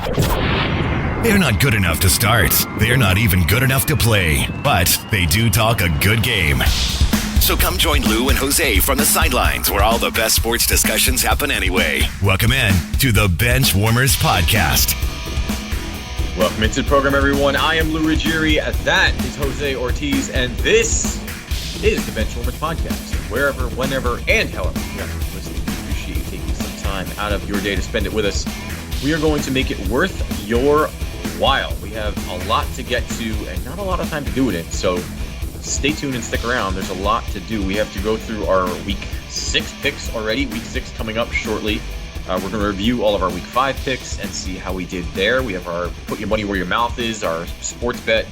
They're not good enough to start. They're not even good enough to play. But they do talk a good game. So come join Lou and Jose from the sidelines where all the best sports discussions happen anyway. Welcome in to the Benchwarmerz podcast. Welcome into the program, everyone. I am Lou Ruggieri. That is Jose Ortiz. And this is the Benchwarmerz podcast. Wherever, whenever, and however you guys are listening, we appreciate you taking some time out of your day to spend it with us. We are going to make it worth your while. We have a lot to get to and not a lot of time to do it in. So stay tuned and stick around. There's a lot to do. We have to go through our week 6 picks already. Week 6 coming up shortly. We're going to review all of our week 5 picks and see how we did there. We have our put your money where your mouth is, our sports bet,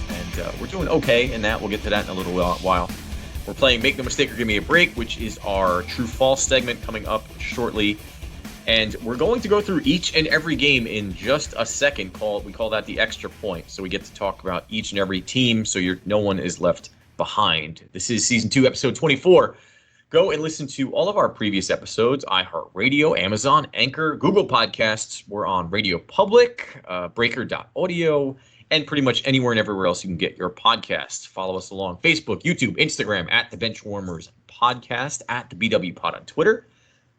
and we're doing okay in that. We'll get to that in a little while. We're playing Make No Mistake or Give Me a Break, which is our True False segment coming up shortly. And we're going to go through each and every game in just a second. We call that the extra point. So we get to talk about each and every team so no one is left behind. This is Season 2, Episode 24. Go and listen to all of our previous episodes, iHeartRadio, Amazon, Anchor, Google Podcasts. We're on Radio Public, Breaker.audio, and pretty much anywhere and everywhere else you can get your podcasts. Follow us along Facebook, YouTube, Instagram, at the Benchwarmerz Podcast, at the BW Pod on Twitter.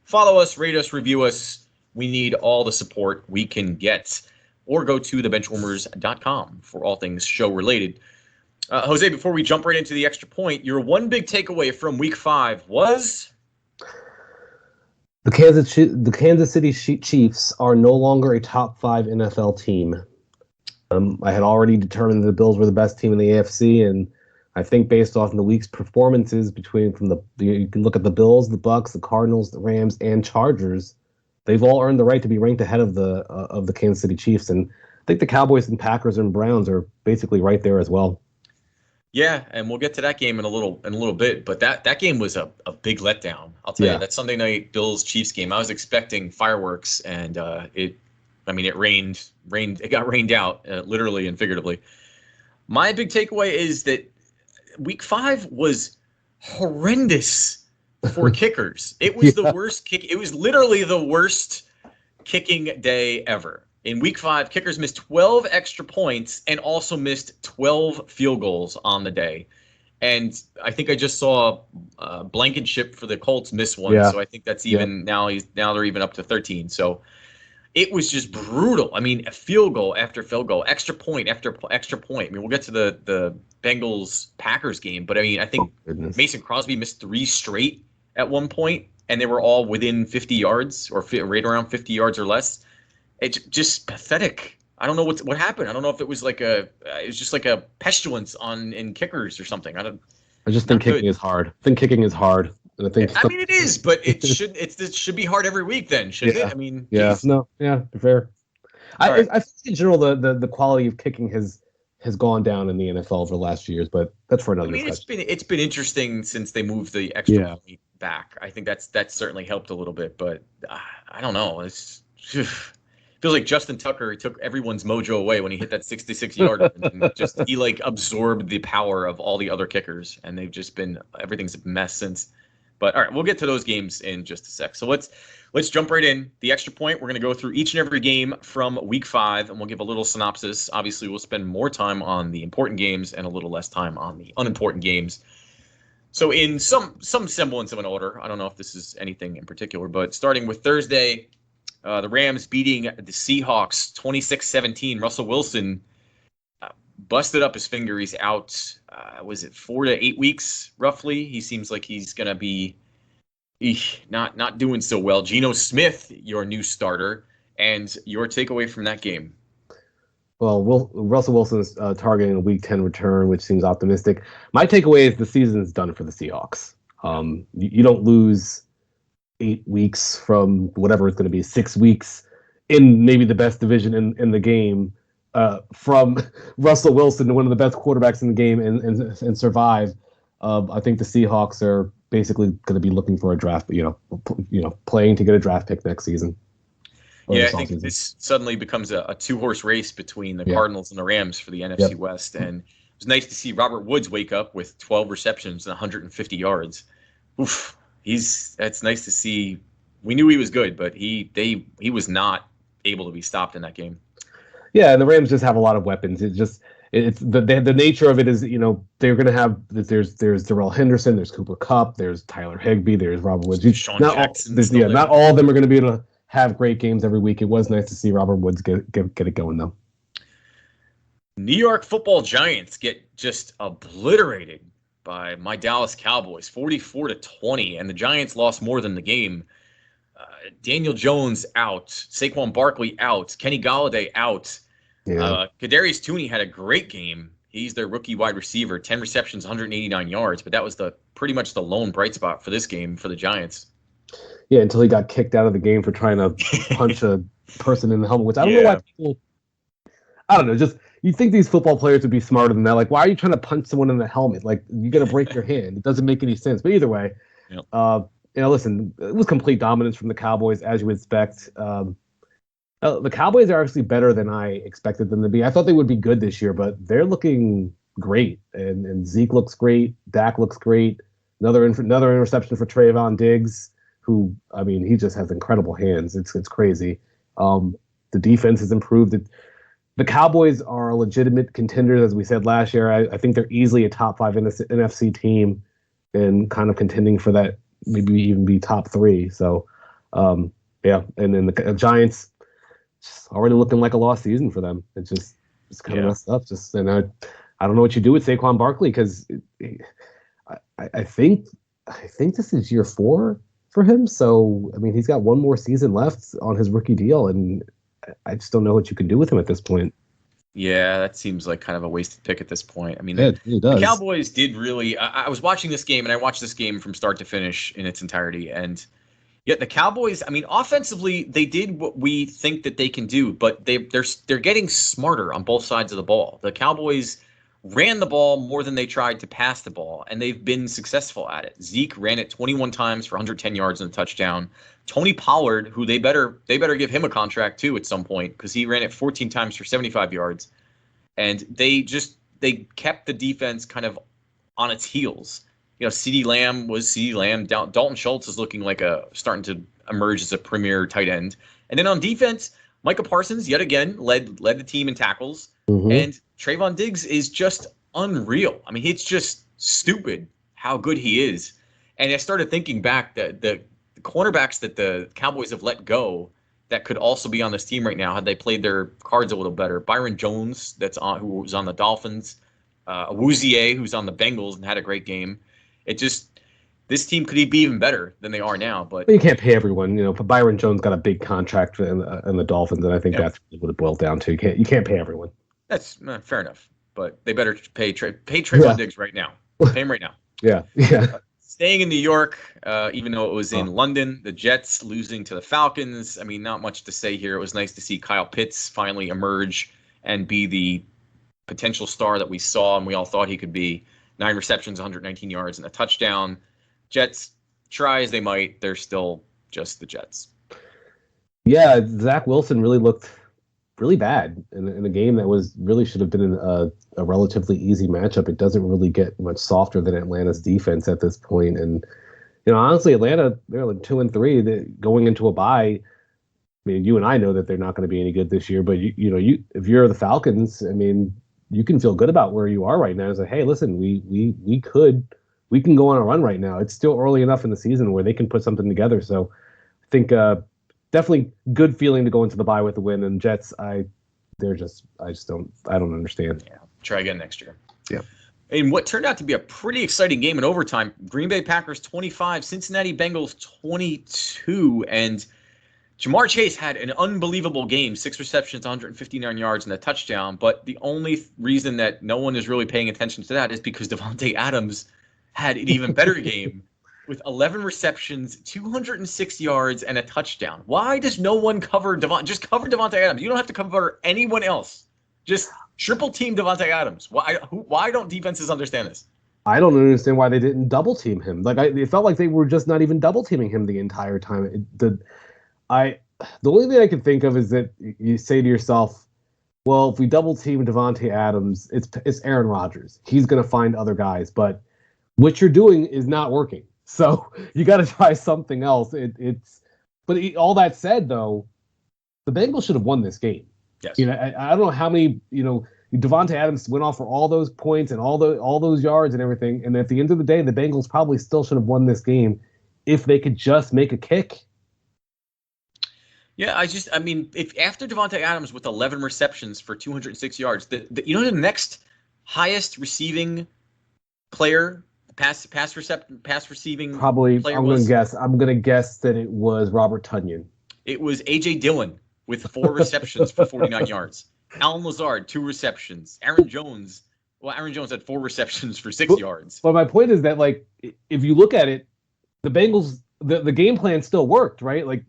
Follow us, rate us, review us. We need all the support we can get. Or go to thebenchwarmers.com for all things show related. Jose, before we jump right into the extra point, your one big takeaway from week 5 was? The Kansas City Chiefs are no longer a top 5 NFL team. I had already determined that the Bills were the best team in the AFC, and I think based off of the week's performances you can look at the Bills, the Bucks, the Cardinals, the Rams, and Chargers. They've all earned the right to be ranked ahead of the Kansas City Chiefs, and I think the Cowboys and Packers and Browns are basically right there as well. Yeah, and we'll get to that game in a little bit, but that game was a big letdown. I'll tell you, that Sunday night Bills Chiefs game, I was expecting fireworks, and it rained. It got rained out, literally and figuratively. My big takeaway is that Week 5 was horrendous for kickers. It was the worst kick. It was literally the worst kicking day ever. In Week 5, kickers missed 12 extra points and also missed 12 field goals on the day. And I think I just saw Blankenship for the Colts miss one. Yeah. So I think that's even now they're even up to 13. So it was just brutal. I mean, a field goal after field goal, extra point after extra point. I mean, we'll get to the Bengals-Packers game, but I mean, I think Mason Crosby missed 3 straight at one point, and they were all within 50 yards or right around 50 yards or less. It's just pathetic. I don't know what happened. I don't know if it was just like a pestilence in kickers or something. I just think kicking is hard. I think kicking is hard. And I mean, it is, but it should be hard every week then, shouldn't it? I mean, geez. Fair. I think in general the quality of kicking has gone down in the NFL over the last few years, but that's for another discussion. It's been interesting since they moved the extra point back. I think that's certainly helped a little bit, but I don't know. It feels like Justin Tucker took everyone's mojo away when he hit that 66-yarder and he absorbed the power of all the other kickers, and everything's a mess since. But all right, we'll get to those games in just a sec. So let's jump right in. The extra point, we're going to go through each and every game from week 5, and we'll give a little synopsis. Obviously, we'll spend more time on the important games and a little less time on the unimportant games. So in some semblance of an order, I don't know if this is anything in particular, but starting with Thursday, the Rams beating the Seahawks 26-17. Russell Wilson busted up his finger. He's out, was it 4 to 8 weeks, roughly? He seems like he's going to be not doing so well. Geno Smith, your new starter, and your takeaway from that game. Well, Russell Wilson's targeting a Week 10 return, which seems optimistic. My takeaway is the season's done for the Seahawks. You don't lose 8 weeks from whatever it's going to be, 6 weeks in maybe the best division in the game from Russell Wilson, one of the best quarterbacks in the game, and survive. I think the Seahawks are basically going to be looking for a draft, playing to get a draft pick next season. Yeah, I think this suddenly becomes a 2-horse race between the Cardinals and the Rams for the NFC West. And it was nice to see Robert Woods wake up with 12 receptions and 150 yards. Oof, that's nice to see. We knew he was good, but he was not able to be stopped in that game. Yeah, and the Rams just have a lot of weapons. It's the nature of it is, they're going to have there's Darrell Henderson, there's Cooper Kupp, there's Tyler Higbee, there's Robert Woods. Sean Jackson. Not all of them are going to be able to have great games every week. It was nice to see Robert Woods get it going though. New York Football Giants get just obliterated by my Dallas Cowboys, 44-20, and the Giants lost more than the game. Daniel Jones out, Saquon Barkley out, Kenny Golladay out. Yeah. Kadarius Toney had a great game. He's their rookie wide receiver, 10 receptions, 189 yards, but that was pretty much the lone bright spot for this game for the Giants. Yeah, until he got kicked out of the game for trying to punch a person in the helmet, which I don't know why people. I don't know. Just you'd think these football players would be smarter than that. Like, why are you trying to punch someone in the helmet? Like, you're gonna break your hand. It doesn't make any sense. But either way, listen, it was complete dominance from the Cowboys, as you would expect. The Cowboys are actually better than I expected them to be. I thought they would be good this year, but they're looking great. And Zeke looks great. Dak looks great. Another interception for Trayvon Diggs, who, I mean, he just has incredible hands. It's crazy. The defense has improved. The Cowboys are legitimate contenders, as we said last year. I think they're easily a top 5 NFC team and kind of contending for that, maybe even be top 3. So, and then the Giants already looking like a lost season for them. It's kind of messed up. I don't know what you do with Saquon Barkley because I think this is year 4 for him. So, I mean, he's got one more season left on his rookie deal, and I just don't know what you can do with him at this point. Yeah, that seems like kind of a wasted pick at this point. I mean, it does. The Cowboys did really. I was watching this game, and I watched this game from start to finish in its entirety. And yet the Cowboys, I mean, offensively, they did what we think that they can do, but they're getting smarter on both sides of the ball. The Cowboys ran the ball more than they tried to pass the ball, and they've been successful at it. Zeke ran it 21 times for 110 yards and a touchdown. Tony Pollard, who they better give him a contract too at some point, because he ran it 14 times for 75 yards. And they kept the defense kind of on its heels. CeeDee Lamb was CeeDee Lamb. Dalton Schultz is looking like starting to emerge as a premier tight end. And then on defense, Micah Parsons yet again led the team in tackles. Mm-hmm. And Trayvon Diggs is just unreal. I mean, it's just stupid how good he is. And I started thinking back that the cornerbacks that the Cowboys have let go that could also be on this team right now had they played their cards a little better. Byron Jones, who was on the Dolphins. Awuzie, who's on the Bengals and had a great game. This team could be even better than they are now. But you can't pay everyone. But Byron Jones got a big contract in the Dolphins, and I think that's what it boils down to. You can't pay everyone. That's fair enough, but they better pay Trayvon Diggs right now. Pay him right now. Yeah. Staying in New York, even though it was in London, the Jets losing to the Falcons. I mean, not much to say here. It was nice to see Kyle Pitts finally emerge and be the potential star that we saw and we all thought he could be. 9 receptions, 119 yards, and a touchdown. Jets, try as they might, they're still just the Jets. Yeah, Zach Wilson really looked really bad in a game that really should have been a relatively easy matchup. It doesn't really get much softer than Atlanta's defense at this point. And honestly, Atlanta, they're like 2-3 going into a bye. I mean, you and I know that they're not going to be any good this year. But if you're the Falcons, I mean, you can feel good about where you are right now. It's like, hey, listen, we can go on a run right now. It's still early enough in the season where they can put something together. So I think definitely good feeling to go into the bye with the win. And Jets, I don't understand. Yeah, try again next year. Yeah. In what turned out to be a pretty exciting game in overtime, Green Bay Packers 25, Cincinnati Bengals 22, and Jamar Chase had an unbelievable game, 6 receptions, 159 yards, and a touchdown. But the only reason that no one is really paying attention to that is because Davante Adams had an even better game with 11 receptions, 206 yards, and a touchdown. Why does no one cover Davante? Just cover Davante Adams. You don't have to cover anyone else. Just triple team Davante Adams. Why don't defenses understand this? I don't understand why they didn't double team him. It felt like they were just not even double teaming him the entire time. The only thing I can think of is that you say to yourself, well, if we double team Davante Adams, it's Aaron Rodgers. He's going to find other guys, but what you're doing is not working. So you got to try something else. All that said, though, the Bengals should have won this game. Yes. I don't know how many, Devontae Adams went off for all those points and all those yards and everything. And at the end of the day, the Bengals probably still should have won this game if they could just make a kick. Yeah, if after Devontae Adams with 11 receptions for 206 yards, the next highest receiving player, pass receiving probably player I'm gonna guess that it was Robert Tonyan. It was A.J. Dillon with 4 receptions for 49 yards. Alan Lazard, 2 receptions. Aaron Jones had 4 receptions for 6 yards. But my point is that, like, if you look at it, the Bengals, the game plan still worked, right? Like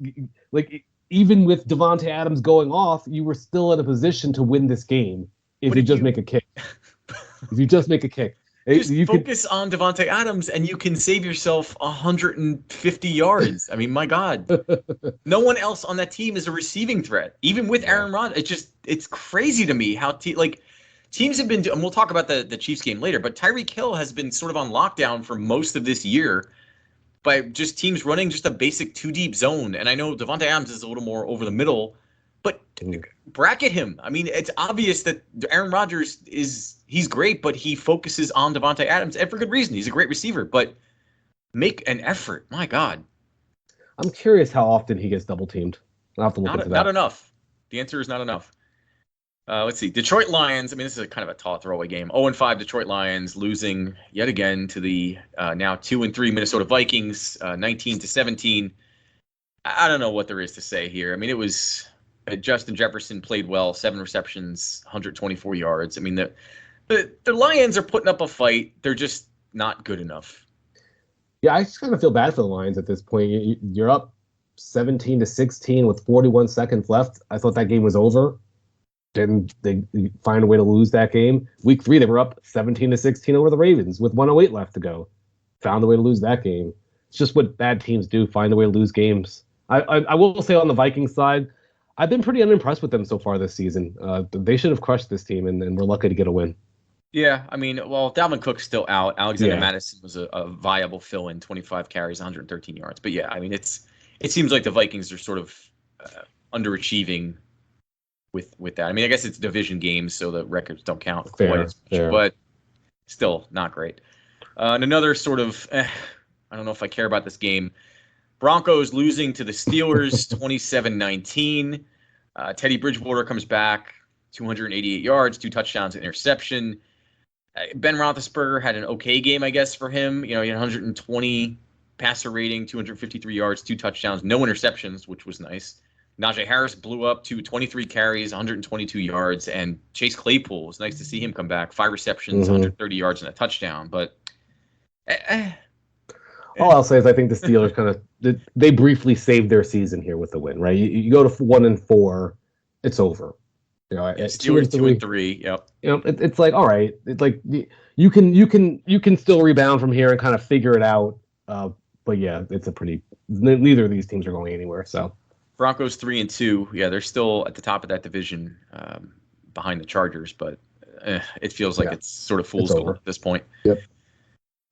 even with Devontae Adams going off, you were still in a position to win this game if you just make a kick. If you just make a kick. Just focus on Devontae Adams and you can save yourself 150 yards. I mean, my God. No one else on that team is a receiving threat. Even with Aaron Rodgers, it's crazy to me how teams have been, and we'll talk about the Chiefs game later, but Tyreek Hill has been sort of on lockdown for most of this year by just teams running just a basic 2-deep zone. And I know Devontae Adams is a little more over the middle, but bracket him. I mean, it's obvious that Aaron Rodgers he's great, but he focuses on Devontae Adams, and for good reason. He's a great receiver, but make an effort. My God. I'm curious how often he gets double teamed. I'll have to look into that. Not enough. The answer is not enough. Let's see. Detroit Lions. I mean, this is kind of a throwaway game. 0-5 Detroit Lions losing yet again to the now 2-3 Minnesota Vikings, 19-17. I don't know what there is to say here. I mean, it was Justin Jefferson played well, 7 receptions, 124 yards. I mean, the Lions are putting up a fight. They're just not good enough. Yeah, I just kind of feel bad for the Lions at this point. You're up 17-16 with 41 seconds left. I thought that game was over. Didn't they find a way to lose that game? Week 3, they were up 17-16 over the Ravens with 1:08 left to go. Found a way to lose that game. It's just what bad teams do, find a way to lose games. I will say on the Vikings side, I've been pretty unimpressed with them so far this season. They should have crushed this team, and we're lucky to get a win. Yeah, I mean, well, Dalvin Cook's still out. Alexander Madison was a viable fill-in, 25 carries, 113 yards. But yeah, I mean, it seems like the Vikings are sort of underachieving with that. I mean, I guess it's division games, so the records don't count quite as much, but still not great. And another sort of, I don't know if I care about this game. Broncos losing to the Steelers, 27-19. Teddy Bridgewater comes back, 288 yards, 2 touchdowns, an interception. Ben Roethlisberger had an okay game, I guess, for him. He had 120 passer rating, 253 yards, 2 touchdowns, no interceptions, which was nice. Najee Harris blew up to 23 carries, 122 yards, and Chase Claypool, was nice to see him come back. 5 receptions, 130 yards, and a touchdown. But all I'll say is I think the Steelers they briefly saved their season here with the win, right? You go to 1-4, it's over. Steelers 2-3. Yep. It's like, all right, it's like you can still rebound from here and kind of figure it out. But yeah, neither of these teams are going anywhere. So Broncos 3-2. Yeah, they're still at the top of that division, behind the Chargers, but it feels like it's sort of fool's gold at this point. Yep.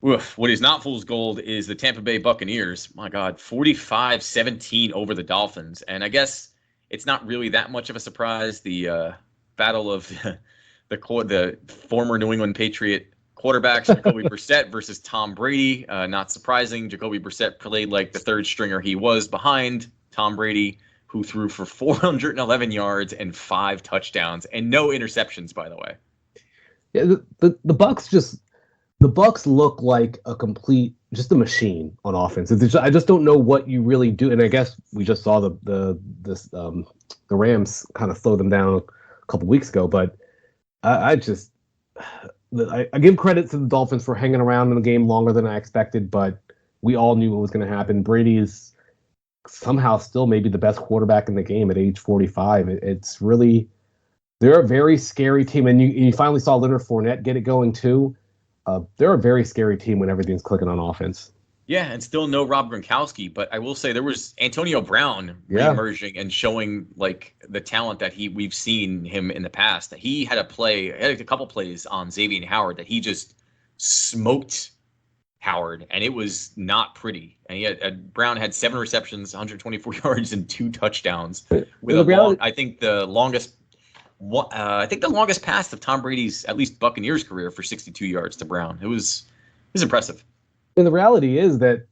Oof. What is not fool's gold is the Tampa Bay Buccaneers. My God, 45-17 over the Dolphins, and I guess it's not really that much of a surprise. The battle of the former New England Patriot quarterbacks, Jacoby Brissett versus Tom Brady. Not surprising. Jacoby Brissett played like the third stringer he was behind Tom Brady, who threw for 411 yards and 5 touchdowns and no interceptions, by the way. Yeah, the Bucs look like just a machine on offense. I just don't know what you really do, and I guess we just saw the Rams kind of slow them down a couple weeks ago. But I give credit to the Dolphins for hanging around in the game longer than I expected, but we all knew what was going to happen. Brady is somehow still maybe the best quarterback in the game at age 45. It's really, they're a very scary team, and you finally saw Leonard Fournette get it going too. They're a very scary team when everything's clicking on offense. Yeah, and still no Rob Gronkowski, but I will say there was Antonio Brown reemerging and showing like the talent that we've seen him in the past. He had a couple plays on Xavier Howard that he just smoked Howard, and it was not pretty. And Brown had 7 receptions, 124 yards, and 2 touchdowns. With I think the longest pass of Tom Brady's, at least Buccaneers career, for 62 yards to Brown. It was impressive. And the reality is that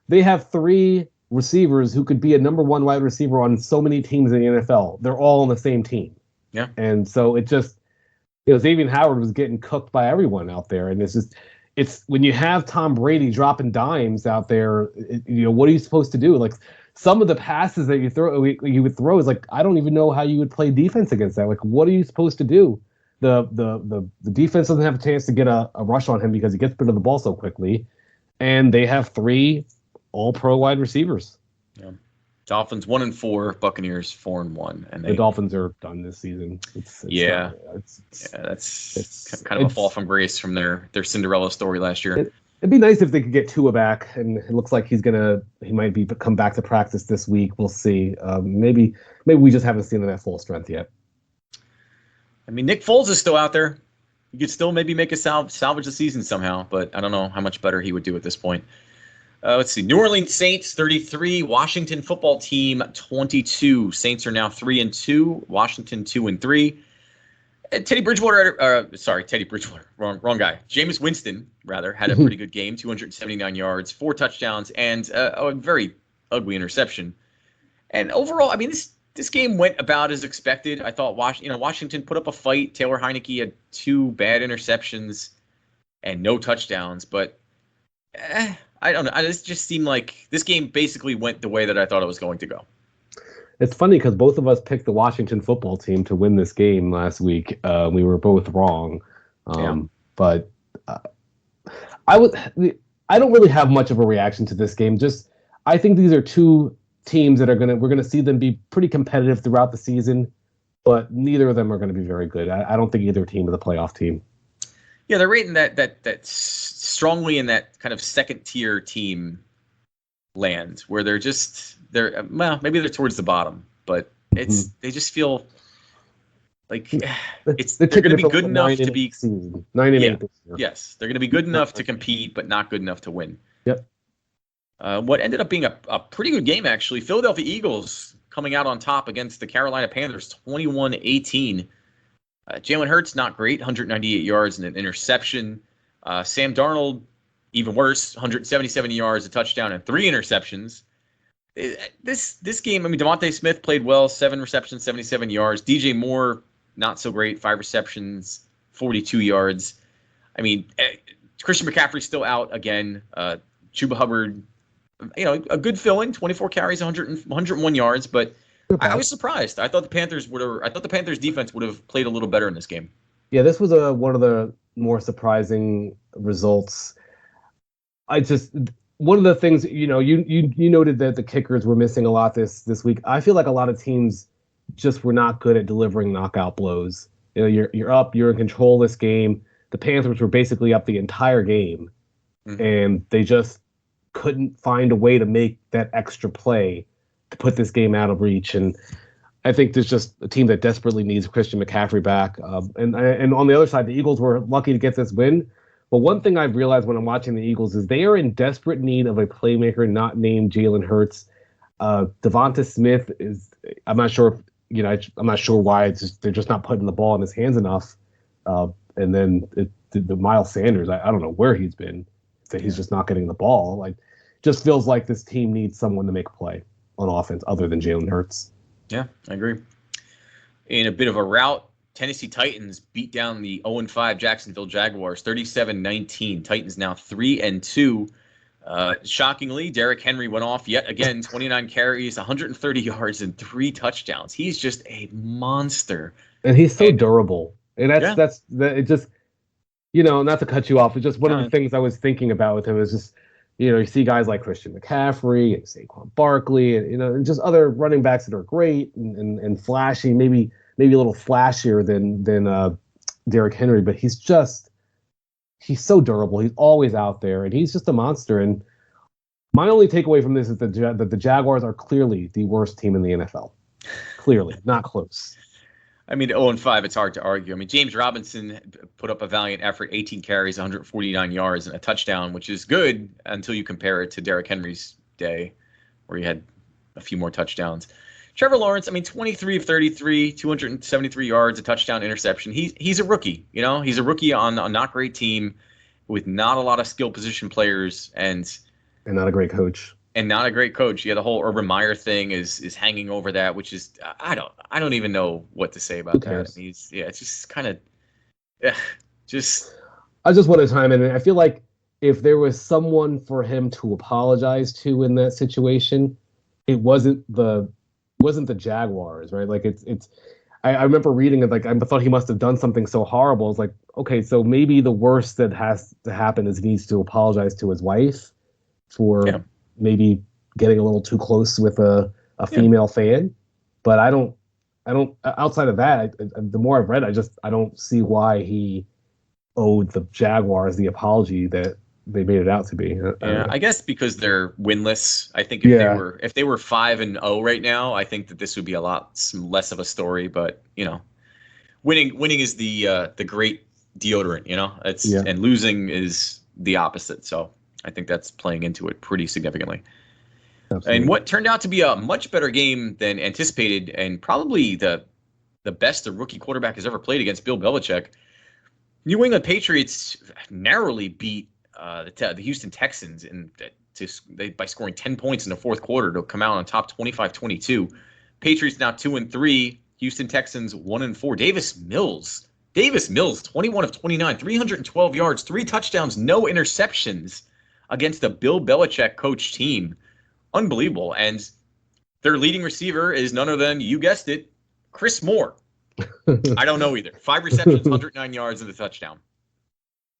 they have 3 receivers who could be a number 1 wide receiver on so many teams in the NFL. They're all on the same team. Yeah. And so it just, Xavier Howard was getting cooked by everyone out there. And it's when you have Tom Brady dropping dimes out there, what are you supposed to do? Like, some of the passes that you would throw is like, I don't even know how you would play defense against that. Like, what are you supposed to do? The defense doesn't have a chance to get a rush on him because he gets rid of the ball so quickly. And they have 3 all-pro wide receivers. Yeah. Dolphins 1-4, Buccaneers 4-1, and the Dolphins are done this season. It's kind of a fall from grace from their Cinderella story last year. It'd be nice if they could get Tua back, and it looks like he might come back to practice this week. We'll see. Maybe we just haven't seen him at full strength yet. I mean, Nick Foles is still out there. You could still maybe make a salvage the season somehow, but I don't know how much better he would do at this point. Let's see. New Orleans Saints 33, Washington Football Team 22. Saints are now 3-2, Washington 2-3. Teddy Bridgewater, wrong guy. Jameis Winston, rather, had a pretty good game, 279 yards, 4 touchdowns, and a very ugly interception. And overall, I mean, this game went about as expected. I thought Washington put up a fight. Taylor Heineke had 2 bad interceptions and no touchdowns, but I don't know. It just seemed like this game basically went the way that I thought it was going to go. It's funny because both of us picked the Washington Football Team to win this game last week. We were both wrong, but I don't really have much of a reaction to this game. Just I think these are 2 teams that we're gonna see them be pretty competitive throughout the season, but neither of them are going to be very good. I don't think either team is a playoff team. Yeah, they're rating that strongly in that kind of second tier team land where maybe they're towards the bottom, but they just feel like they're going to be good enough to be 9-8 this year. Yes, they're going to be good enough to compete, but not good enough to win. Yep. What ended up being a pretty good game, actually. Philadelphia Eagles coming out on top against the Carolina Panthers, 21-18. Jalen Hurts, not great, 198 yards and an interception. Sam Darnold, even worse, 177 yards, a touchdown, and 3 interceptions. This game, I mean, Devontae Smith played well, 7 receptions, 77 yards. DJ Moore, not so great, 5 receptions, 42 yards. I mean, Christian McCaffrey's still out again. Chuba Hubbard, a good fill-in, 24 carries, 101 yards, but I was surprised. I thought the Panthers defense would have played a little better in this game. Yeah, this was one of the more surprising results. One of the things, you noted that the kickers were missing a lot this week. I feel like a lot of teams just were not good at delivering knockout blows. You're up, you're in control of this game. The Panthers were basically up the entire game, and they just couldn't find a way to make that extra play to put this game out of reach. And I think there's just a team that desperately needs Christian McCaffrey back. And on the other side, the Eagles were lucky to get this win. But one thing I've realized when I'm watching the Eagles is they are in desperate need of a playmaker not named Jalen Hurts. Devonta Smith I'm not sure why they're just not putting the ball in his hands enough. And then the Miles Sanders, I don't know where he's been. That he's just not getting the ball. Like, just feels like this team needs someone to make a play on offense other than Jalen Hurts. Yeah, I agree. In a bit of a rout, Tennessee Titans beat down the 0-5 Jacksonville Jaguars, 37-19. Titans now 3-2. Shockingly, Derrick Henry went off yet again, 29 carries, 130 yards, and 3 touchdowns. He's just a monster. And he's so durable. And it just, not to cut you off, it's just one of the things I was thinking about with him is just, you see guys like Christian McCaffrey and Saquon Barkley and just other running backs that are great and flashy, maybe a little flashier than Derrick Henry, but he's so durable. He's always out there, and he's just a monster. And my only takeaway from this is that the Jaguars are clearly the worst team in the NFL. Clearly, not close. I mean, 0-5, it's hard to argue. I mean, James Robinson put up a valiant effort, 18 carries, 149 yards, and a touchdown, which is good until you compare it to Derrick Henry's day, where he had a few more touchdowns. Trevor Lawrence, I mean, 23 of 33, 273 yards, a touchdown, interception. He's a rookie, you know? He's a rookie on a not great team with not a lot of skill position players and not a great coach. And not a great coach. Yeah, the whole Urban Meyer thing is hanging over that, which is I don't even know what to say about that. I mean, it's just kind of just. I just want to chime in, and I feel like if there was someone for him to apologize to in that situation, it wasn't the Jaguars, right? Like it's. I remember reading it, like I thought he must have done something so horrible. It's like, okay, so maybe the worst that has to happen is he needs to apologize to his wife for maybe getting a little too close with a female fan. But I don't outside of that, the more I've read, I don't see why he owed the Jaguars the apology that they made it out to be. I guess because they're winless. I think if they were 5-0 right now, I think that this would be a lot less of a story. But you know, winning is the great deodorant. You know, and losing is the opposite. So I think that's playing into it pretty significantly. Absolutely. And what turned out to be a much better game than anticipated, and probably the best a rookie quarterback has ever played against Bill Belichick. New England Patriots narrowly beat the Houston Texans by scoring 10 points in the fourth quarter to come out on top 25-22. Patriots now 2-3. Houston Texans 1-4. Davis Mills, 21 of 29, 312 yards, 3 touchdowns, no interceptions against the Bill Belichick coach team. Unbelievable. And their leading receiver is none other than, you guessed it, Chris Moore. I don't know either. 5 receptions, 109 yards, and a touchdown.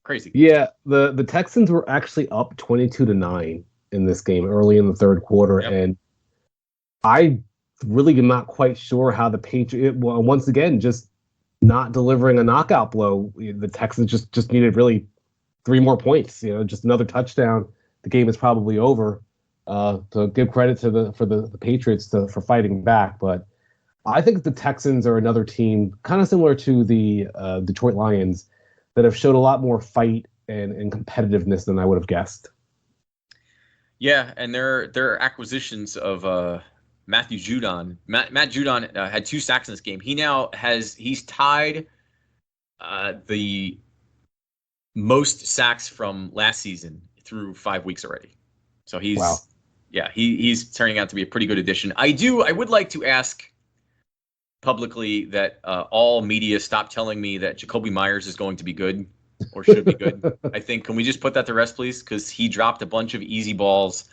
Crazy. Yeah, the Texans were actually up 22-9 in this game early in the third quarter, and I really am not quite sure how the Patriots, once again, just not delivering a knockout blow. The Texans just needed really 3 more points. You know, just another touchdown. The game is probably over. So give credit to the Patriots for fighting back, but I think the Texans are another team kind of similar to the Detroit Lions that have showed a lot more fight and competitiveness than I would have guessed. Yeah, and their acquisitions of Matthew Judon. Matt Judon had 2 sacks in this game. He's tied the most sacks from last season through 5 weeks already. So he's turning out to be a pretty good addition. I would like to ask publicly that all media stop telling me that Jacoby Myers is going to be good or should be good. I think, can we just put that to rest, please? Because he dropped a bunch of easy balls,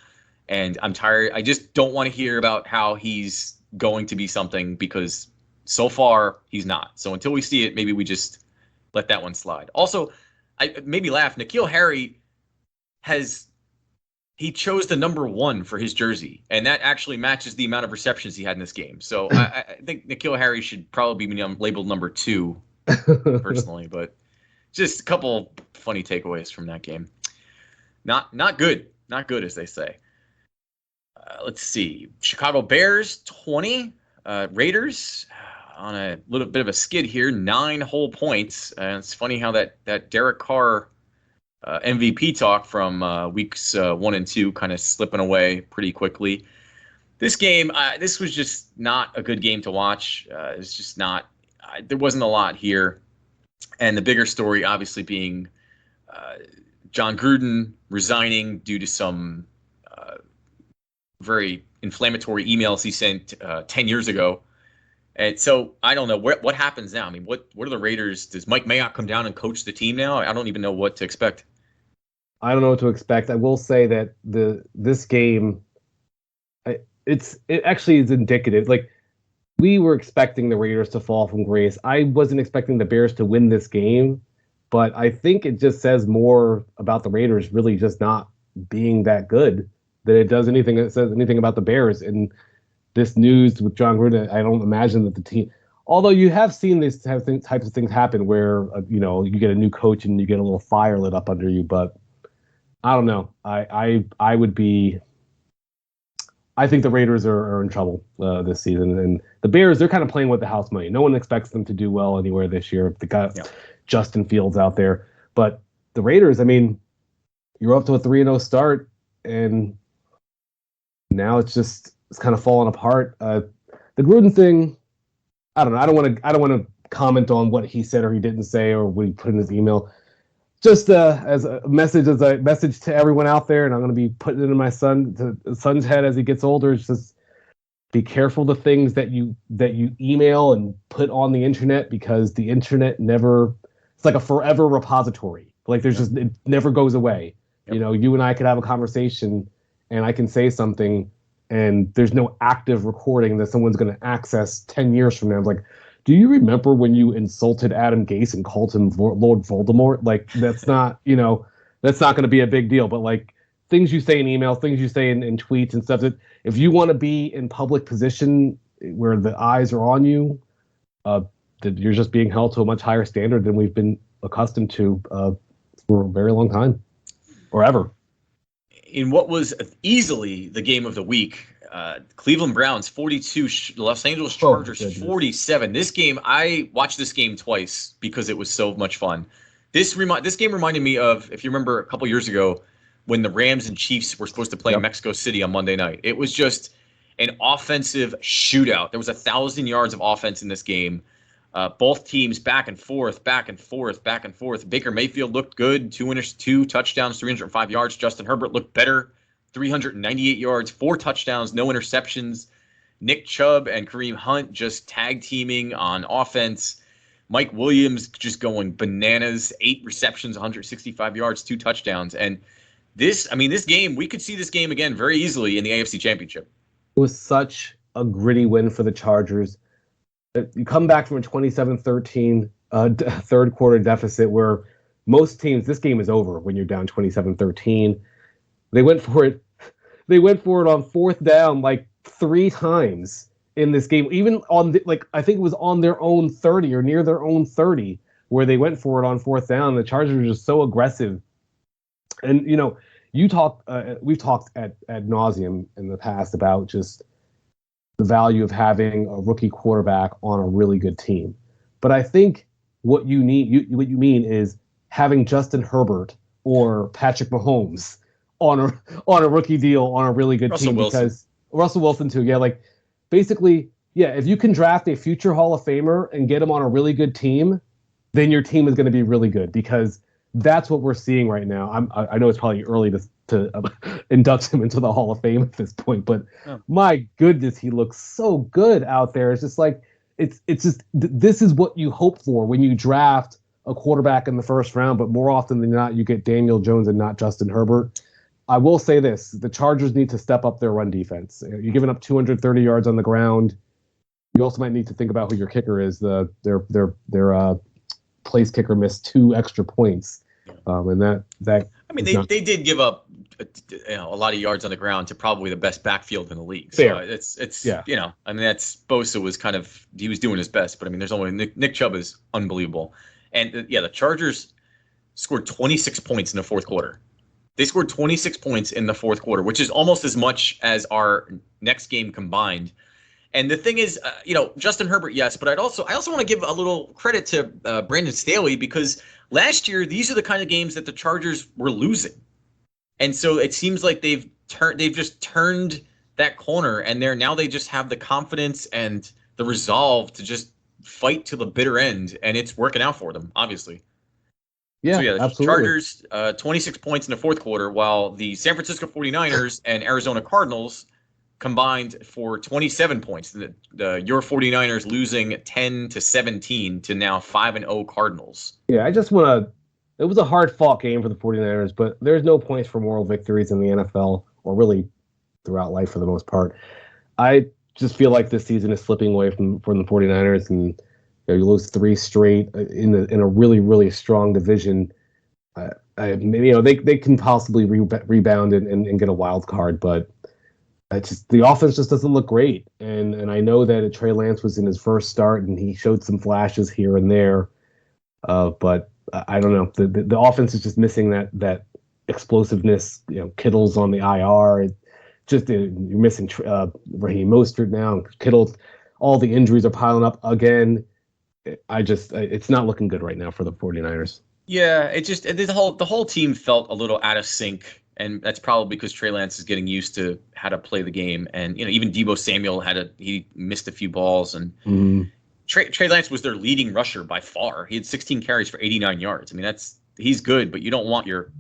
and I'm tired. I just don't want to hear about how he's going to be something, because so far he's not. So until we see it, maybe we just let that one slide. Also, I made me laugh. N'Keal Harry he chose the number 1 for his jersey, and that actually matches the amount of receptions he had in this game. So I think N'Keal Harry should probably be labeled number 2, personally. But just a couple funny takeaways from that game. Not good, as they say. Let's see. Chicago Bears 20, Raiders on a little bit of a skid here, 9 whole points. And it's funny how that Derek Carr MVP talk from weeks 1 and 2 kind of slipping away pretty quickly. This game, this was just not a good game to watch. It's just not. There wasn't a lot here, and the bigger story, obviously, being John Gruden resigning due to some very inflammatory emails he sent 10 years ago. And so I don't know what happens now. I mean, what are the Raiders? Does Mike Mayock come down and coach the team now? I don't even know what to expect. I don't know what to expect. I will say that this game, it actually is indicative. Like, we were expecting the Raiders to fall from grace. I wasn't expecting the Bears to win this game, but I think it just says more about the Raiders really just not being that good than it does anything that says anything about the Bears. And this news with John Gruden, I don't imagine that the team, although you have seen these types of things happen where you get a new coach and you get a little fire lit up under you, but I don't know. I would be I think the Raiders are in trouble this season, and the Bears, they're kind of playing with the house money. No one expects them to do well anywhere this year. They got Justin Fields out there, but the Raiders, I mean, you're up to a 3-0 start, and now it's kind of falling apart. The Gruden thing, I don't know. I don't want to comment on what he said or he didn't say or what he put in his email. Just as a message to everyone out there, and I'm going to be putting it in my son's head as he gets older. It's just be careful the things that you email and put on the internet, because the internet it's like a forever repository. Like it never goes away. Yep. You know, you and I could have a conversation, and I can say something, and there's no active recording that someone's going to access 10 years from now. It's like, do you remember when you insulted Adam Gase and called him Lord Voldemort? Like, that's not, that's not going to be a big deal. But like things you say in emails, things you say in tweets and stuff, that if you want to be in public position where the eyes are on you, that you're just being held to a much higher standard than we've been accustomed to for a very long time, or ever. In what was easily the game of the week, Cleveland Browns 42, Los Angeles Chargers 47. This game, I watched this game twice because it was so much fun. This game reminded me of, if you remember a couple years ago, when the Rams and Chiefs were supposed to play in Mexico City on Monday night. It was just an offensive shootout. There was 1,000 yards of offense in this game. Both teams back and forth, back and forth, back and forth. Baker Mayfield looked good, 2 touchdowns, 305 yards. Justin Herbert looked better, 398 yards, 4 touchdowns, no interceptions. Nick Chubb and Kareem Hunt just tag teaming on offense. Mike Williams just going bananas, 8 receptions, 165 yards, 2 touchdowns. And this game, we could see this game again very easily in the AFC Championship. It was such a gritty win for the Chargers. You come back from a 27-13 third quarter deficit where most teams, this game is over when you're down 27-13. They went for it. They went for it on fourth down like 3 times in this game, even on I think it was on their own 30 or near their own 30 where they went for it on fourth down. The Chargers were just so aggressive. And, we've talked ad nauseum in the past about just the value of having a rookie quarterback on a really good team. But I think what you mean is having Justin Herbert or Patrick Mahomes on a rookie deal on a really good team. Because Russell Wilson too. Yeah, like basically, yeah, if you can draft a future Hall of Famer and get him on a really good team, then your team is going to be really good, because that's what we're seeing right now. I know it's probably early to induct him into the Hall of Fame at this point, but my goodness, he looks so good out there. It's just like it's just this is what you hope for when you draft a quarterback in the first round. But more often than not, you get Daniel Jones and not Justin Herbert. I will say this: the Chargers need to step up their run defense. You're giving up 230 yards on the ground. You also might need to think about who your kicker is. Their place kicker missed 2 extra points. And that I mean, they did give up a lot of yards on the ground to probably the best backfield in the league. Fair. So it's I mean, that's Bosa was he was doing his best, but I mean, there's only Nick Chubb is unbelievable. And the Chargers scored 26 points in the fourth quarter. They scored 26 points in the fourth quarter, which is almost as much as our next game combined. And the thing is, Justin Herbert, yes, but I also want to give a little credit to Brandon Staley, because last year these are the kind of games that the Chargers were losing, and so it seems like they've just turned that corner, and they just have the confidence and the resolve to just fight to the bitter end, and it's working out for them, obviously. Yeah, the absolutely. Chargers 26 points in the fourth quarter, while the San Francisco 49ers and Arizona Cardinals combined for 27 points. Your 49ers losing 10-17 to now 5-0 Cardinals. Yeah, I just want to. It was a hard-fought game for the 49ers, but there's no points for moral victories in the NFL, or really throughout life for the most part. I just feel like this season is slipping away from the 49ers, and you lose 3 straight in a really, really strong division. They can possibly rebound and get a wild card, but the offense just doesn't look great. And I know that Trey Lance was in his first start and he showed some flashes here and there. But I don't know. The offense is just missing that explosiveness. Kittle's on the IR. you're missing Raheem Mostert now. Kittle, all the injuries are piling up again. It's not looking good right now for the 49ers. Yeah, the whole team felt a little out of sync, and that's probably because Trey Lance is getting used to how to play the game, and even Deebo Samuel he missed a few balls, and Trey Lance was their leading rusher by far. He had 16 carries for 89 yards. I mean, he's good, but you don't want your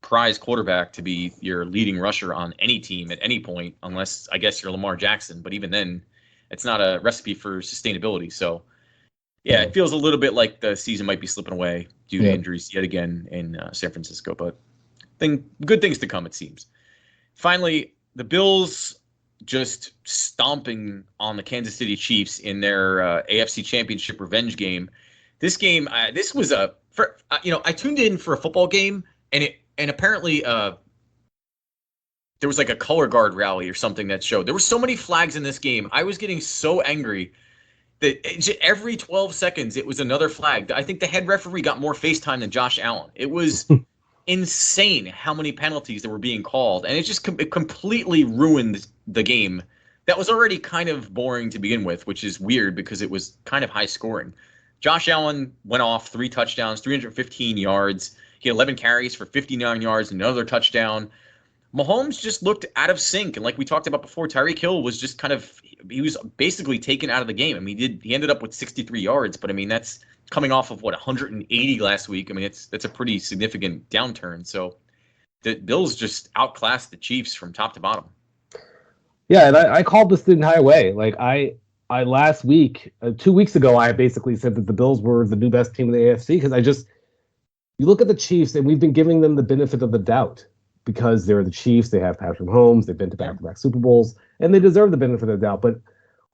prize quarterback to be your leading rusher on any team at any point, unless I guess you're Lamar Jackson. But even then, it's not a recipe for sustainability. So, yeah, it feels a little bit like the season might be slipping away due to injuries yet again in San Francisco. But good things to come, it seems. Finally, the Bills just stomping on the Kansas City Chiefs in their AFC Championship revenge game. This game, this was I tuned in for a football game, and apparently there was like a color guard rally or something that showed there were so many flags in this game. I was getting so angry that every 12 seconds it was another flag. I think the head referee got more FaceTime than Josh Allen. It was insane how many penalties that were being called, and it completely ruined the game that was already kind of boring to begin with, which is weird because it was kind of high scoring. Josh Allen went off 3 touchdowns, 315 yards. He had 11 carries for 59 yards, another touchdown. Mahomes just looked out of sync, and like we talked about before, Tyreek Hill was just he was basically taken out of the game. I mean, he ended up with 63 yards, but I mean that's coming off of 180 last week. I mean, that's a pretty significant downturn. So the Bills just outclassed the Chiefs from top to bottom. Yeah, and I called this the entire way. Like I last week, 2 weeks ago, I basically said that the Bills were the new best team in the AFC because you look at the Chiefs and we've been giving them the benefit of the doubt because they're the Chiefs. They have Patrick Mahomes. They've been to back-to-back Super Bowls, and they deserve the benefit of the doubt. But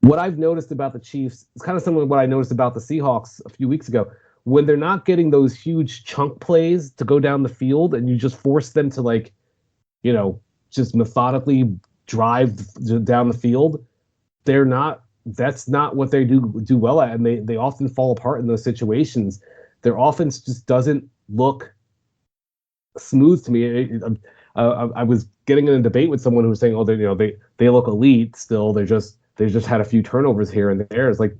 what I've noticed about the Chiefs is kind of similar to what I noticed about the Seahawks a few weeks ago. When they're not getting those huge chunk plays to go down the field and you just force them to just methodically drive down the field, that's not what they do well at, and they often fall apart in those situations. Their offense just doesn't look smooth to me. I was getting in a debate with someone who was saying, "Oh, they look elite still. They just had a few turnovers here and there." It's like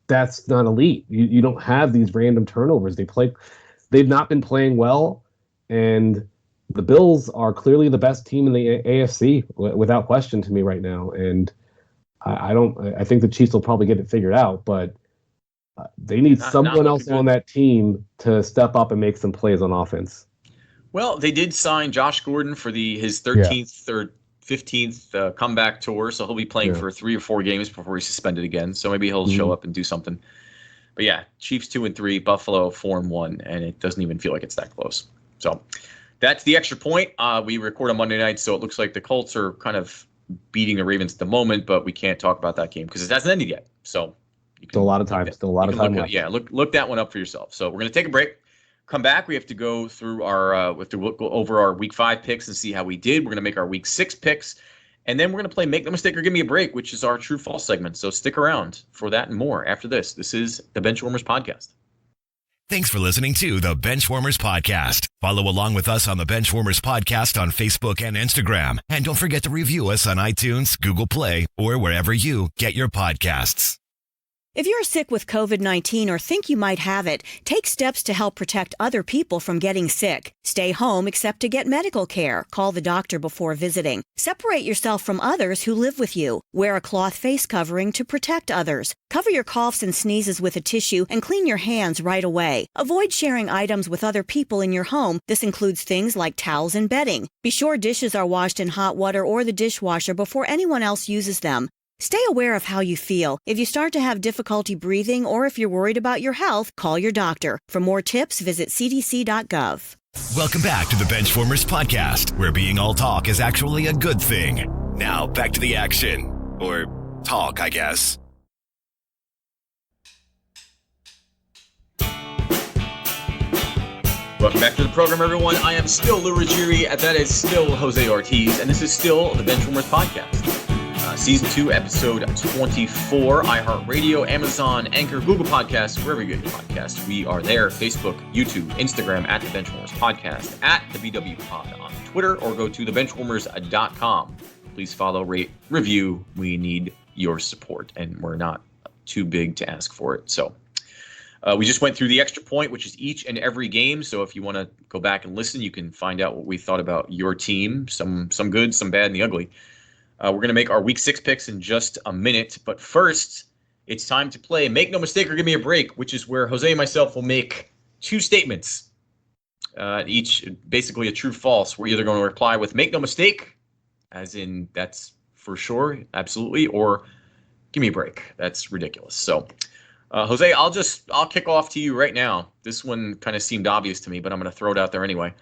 that's not elite. You don't have these random turnovers. They've not been playing well, and the Bills are clearly the best team in the AFC without question to me right now. And I think the Chiefs will probably get it figured out, but they need someone else on that team to step up and make some plays on offense. Well, they did sign Josh Gordon for his 13th or 15th comeback tour, so he'll be playing for 3 or 4 games before he's suspended again. So maybe he'll show up and do something. But yeah, Chiefs 2-3, Buffalo 4-1, and it doesn't even feel like it's that close. So that's the extra point. We record on Monday night, so it looks like the Colts are kind of beating the Ravens at the moment, but we can't talk about that game because it hasn't ended yet. So still a lot of time. Still a lot of time left. Yeah, look that one up for yourself. So we're going to take a break. Come back. We have to go through go over our Week 5 picks and see how we did. We're going to make our Week 6 picks, and then we're going to play Make No Mistake or Give Me a Break, which is our True False segment. So stick around for that and more after this. This is the Benchwarmerz Podcast. Thanks for listening to the Benchwarmers Podcast. Follow along with us on the Benchwarmers Podcast on Facebook and Instagram. And don't forget to review us on iTunes, Google Play, or wherever you get your podcasts. If you're sick with COVID-19 or think you might have it, take steps to help protect other people from getting sick. Stay home except to get medical care. Call the doctor before visiting. Separate yourself from others who live with you. Wear a cloth face covering to protect others. Cover your coughs and sneezes with a tissue and clean your hands right away. Avoid sharing items with other people in your home. This includes things like towels and bedding. Be sure dishes are washed in hot water or the dishwasher before anyone else uses them. Stay aware of how you feel. If you start to have difficulty breathing or if you're worried about your health, call your doctor. For more tips, visit cdc.gov. Welcome back to the Benchwarmers Podcast, where being all talk is actually a good thing. Now, back to the action. Or talk, I guess. Welcome back to the program, everyone. I am still Lou Ruggieri, and that is still Jose Ortiz, and this is still the Benchwarmers Podcast. Season 2, Episode 24, iHeartRadio, Amazon, Anchor, Google Podcasts, wherever you get your podcasts. We are there, Facebook, YouTube, Instagram, at the Benchwarmers Podcast, at the BW Pod on Twitter, or go to thebenchwarmers.com please follow, rate, review. We need your support, and we're not too big to ask for it. So we just went through the extra point, which is each and every game. So if you want to go back and listen, you can find out what we thought about your team, some good, some bad, and the ugly. We're going to make our Week 6 picks in just a minute. But first, it's time to play Make No Mistake or Give Me a Break, which is where Jose and myself will make two statements, each basically a true-false. We're either going to reply with Make No Mistake, as in that's for sure, absolutely, or Give Me a Break. That's ridiculous. So, Jose, I'll kick off to you right now. This one kind of seemed obvious to me, but I'm going to throw it out there anyway.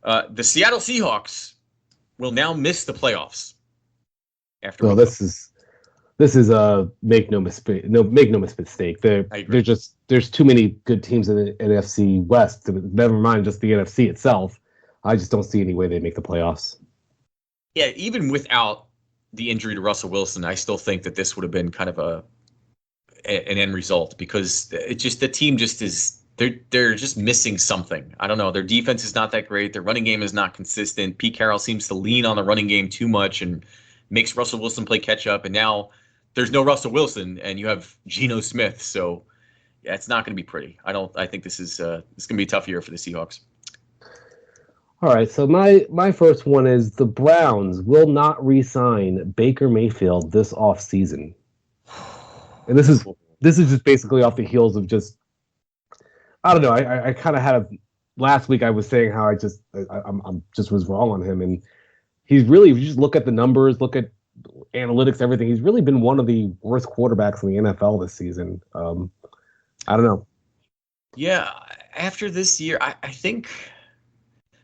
The Seattle Seahawks will now miss the playoffs. This is a make no mistake. Make no mistake. There's too many good teams in the NFC West. Never mind just the NFC itself. I just don't see any way they make the playoffs. Yeah, even without the injury to Russell Wilson, I still think that this would have been kind of an end result, because the team just is they're just missing something. I don't know. Their defense is not that great. Their running game is not consistent. Pete Carroll seems to lean on the running game too much and makes Russell Wilson play catch up. And now there's no Russell Wilson, and you have Geno Smith. So yeah, it's not going to be pretty. I think this is going to be a tough year for the Seahawks. All right, so my first one is the Browns will not re-sign Baker Mayfield this offseason. And this is just basically off the heels of just, I don't know. I kind of had last week I was saying how I'm just was wrong on him, and he's really, if you just look at the numbers, look at analytics, everything, he's really been one of the worst quarterbacks in the NFL this season. I don't know. Yeah, after this year, I think.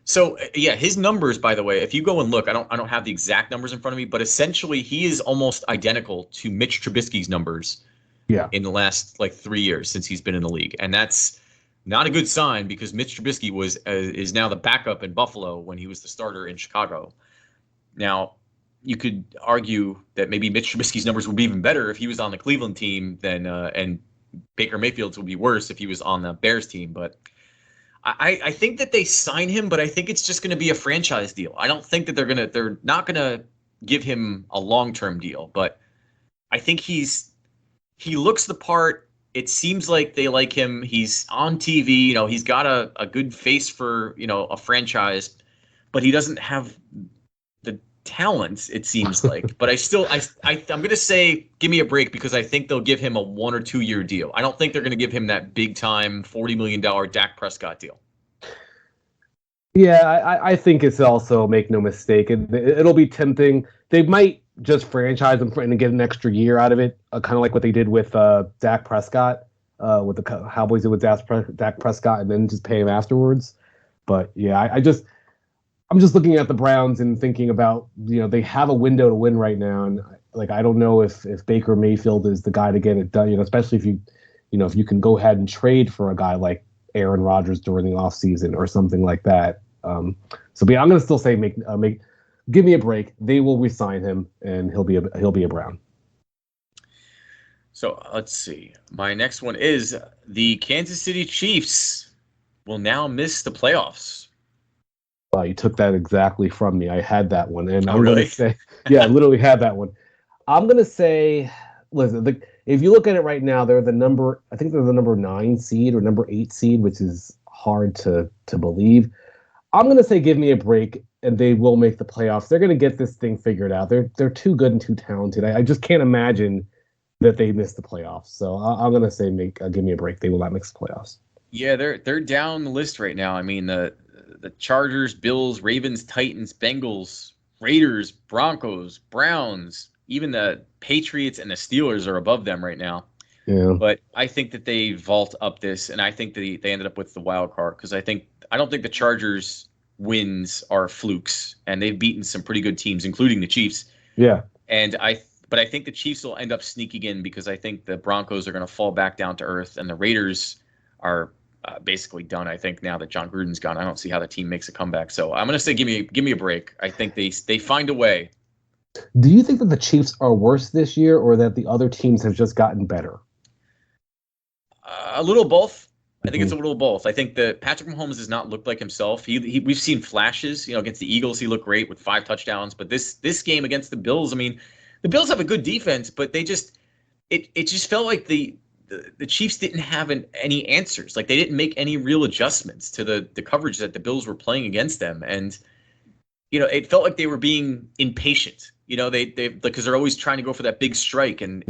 So yeah, his numbers, by the way, if you go and look, I don't have the exact numbers in front of me, but essentially he is almost identical to Mitch Trubisky's numbers. Yeah. In the last 3 years since he's been in the league, and that's not a good sign, because Mitch Trubisky is now the backup in Buffalo when he was the starter in Chicago. Now, you could argue that maybe Mitch Trubisky's numbers would be even better if he was on the Cleveland team than and Baker Mayfield's would be worse if he was on the Bears team. But I think that they sign him, but I think it's just going to be a franchise deal. I don't think that they're not going to give him a long-term deal, but I think he looks the part. It seems like they like him. He's on TV. He's got a good face for, a franchise, but he doesn't have the talent, it seems like. But I'm going to say give me a break, because I think they'll give him a 1 or 2 year deal. I don't think they're going to give him that big time $40 million Dak Prescott deal. Yeah, I think it's also, make no mistake, it'll be tempting. They might just franchise him and get an extra year out of it, kind of like what they did with Dak Prescott, with the Cowboys did with Dak Prescott, and then just pay him afterwards. But yeah, I'm just looking at the Browns and thinking about, they have a window to win right now, and I don't know if Baker Mayfield is the guy to get it done. Especially if if you can go ahead and trade for a guy like Aaron Rodgers during the offseason or something like that. I'm going to still say give me a break. They will re-sign him, and he'll be a Brown. So let's see. My next one is the Kansas City Chiefs will now miss the playoffs. Wow, you took that exactly from me. I had that one, and I'm really? going to say, yeah, I literally had that one. I'm going to say, listen, if you look at it right now, they're the number 9 seed or number 8 seed, which is hard to believe. I'm going to say give me a break, and they will make the playoffs. They're going to get this thing figured out. They're too good and too talented. I just can't imagine that they miss the playoffs. So I'm going to say give me a break. They will not miss the playoffs. Yeah, they're down the list right now. I mean, the Chargers, Bills, Ravens, Titans, Bengals, Raiders, Broncos, Browns, even the Patriots and the Steelers are above them right now. Yeah. But I think that they vault up this, and I think they ended up with the wild card, because I don't think the Chargers wins are flukes, and they've beaten some pretty good teams, including the Chiefs. Yeah. But I think the Chiefs will end up sneaking in, because I think the Broncos are going to fall back down to earth, and the Raiders are basically done. I think now that John Gruden's gone, I don't see how the team makes a comeback. So I'm going to say give me a break. I think they find a way. Do you think that the Chiefs are worse this year, or that the other teams have just gotten better? A little both. I think it's a little both. I think that Patrick Mahomes does not look like himself. We've seen flashes. Against the Eagles, he looked great with 5 touchdowns. But this game against the Bills, I mean, the Bills have a good defense, but they just it just felt like the Chiefs didn't have any answers. Like they didn't make any real adjustments to the coverage that the Bills were playing against them, and it felt like they were being impatient. They because they're always trying to go for that big strike, and